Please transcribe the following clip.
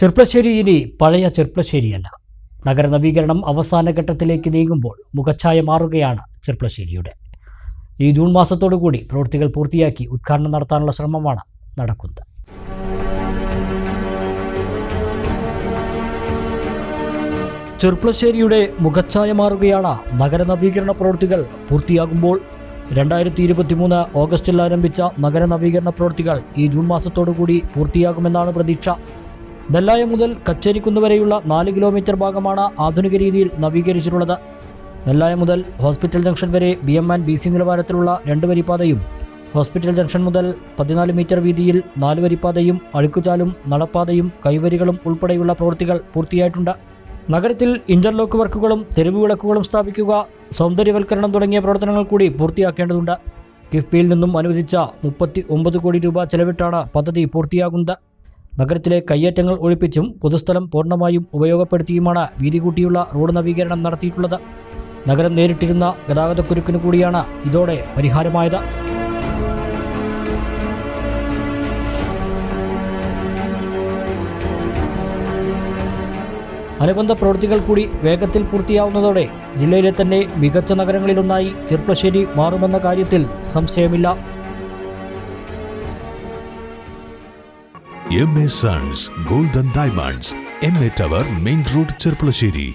ചെർപ്പളശ്ശേരി ഇനി പഴയ ചെർപ്പളശ്ശേരിയല്ല. നഗരനവീകരണം അവസാന ഘട്ടത്തിലേക്ക് നീങ്ങുമ്പോൾ മുഖച്ഛായ മാറുകയാണ് ചെർപ്പളശ്ശേരിയുടെ. ഈ ജൂൺ മാസത്തോടുകൂടി പ്രവൃത്തികൾ പൂർത്തിയാക്കി ഉദ്ഘാടനം നടത്താനുള്ള ശ്രമമാണ് നടക്കുന്നത്. ചെർപ്പളശ്ശേരിയുടെ മുഖച്ഛായ മാറുകയാണ് നഗരനവീകരണ പ്രവൃത്തികൾ പൂർത്തിയാകുമ്പോൾ. 2023 ഓഗസ്റ്റിൽ ആരംഭിച്ച നഗരനവീകരണ പ്രവൃത്തികൾ ഈ ജൂൺ മാസത്തോടുകൂടി പൂർത്തിയാകുമെന്നാണ് പ്രതീക്ഷ. നെല്ലായ മുതൽ കച്ചേരിക്കുന്ന് വരെയുള്ള 4 കിലോമീറ്റർ ഭാഗമാണ് ആധുനിക രീതിയിൽ നവീകരിച്ചിട്ടുള്ളത്. നെല്ലായ മുതൽ ഹോസ്പിറ്റൽ ജംഗ്ഷൻ വരെ BM&BC നിലവാരത്തിലുള്ള 2 വരിപ്പാതയും ഹോസ്പിറ്റൽ ജംഗ്ഷൻ മുതൽ 14 മീറ്റർ വീതിയിൽ 4 വരിപ്പാതയും അഴുക്കുചാലും നടപ്പാതയും കൈവരികളും ഉൾപ്പെടെയുള്ള പ്രവൃത്തികൾ പൂർത്തിയായിട്ടുണ്ട്. നഗരത്തിൽ ഇന്റർലോക്ക് വർക്കുകളും തെരുവ് വിളക്കുകളും സ്ഥാപിക്കുക, സൗന്ദര്യവൽക്കരണം തുടങ്ങിയ പ്രവർത്തനങ്ങൾ കൂടി പൂർത്തിയാക്കേണ്ടതുണ്ട്. കിഫ്ബിയിൽ നിന്നും അനുവദിച്ച 39 കോടി രൂപ ചെലവിട്ടാണ് പദ്ധതി പൂർത്തിയാകുന്നത്. നഗരത്തിലെ കയ്യേറ്റങ്ങൾ ഒഴിപ്പിച്ചും പൊതുസ്ഥലം പൂർണ്ണമായും ഉപയോഗപ്പെടുത്തിയുമാണ് വീതി കൂട്ടിയുള്ള റോഡ് നവീകരണം നടത്തിയിട്ടുള്ളത്. നഗരം നേരിട്ടിരുന്ന ഗതാഗതക്കുരുക്കിനു കൂടിയാണ് ഇതോടെ പരിഹാരമായത്. അനുബന്ധ പ്രവൃത്തികൾ കൂടി വേഗത്തിൽ പൂർത്തിയാവുന്നതോടെ ജില്ലയിലെ തന്നെ മികച്ച നഗരങ്ങളിലൊന്നായി ചെർപ്പളശ്ശേരി മാറുമെന്ന കാര്യത്തിൽ സംശയമില്ല. MA Sons Gold and Diamonds, MA Tower, Main Road, Cherpulassery.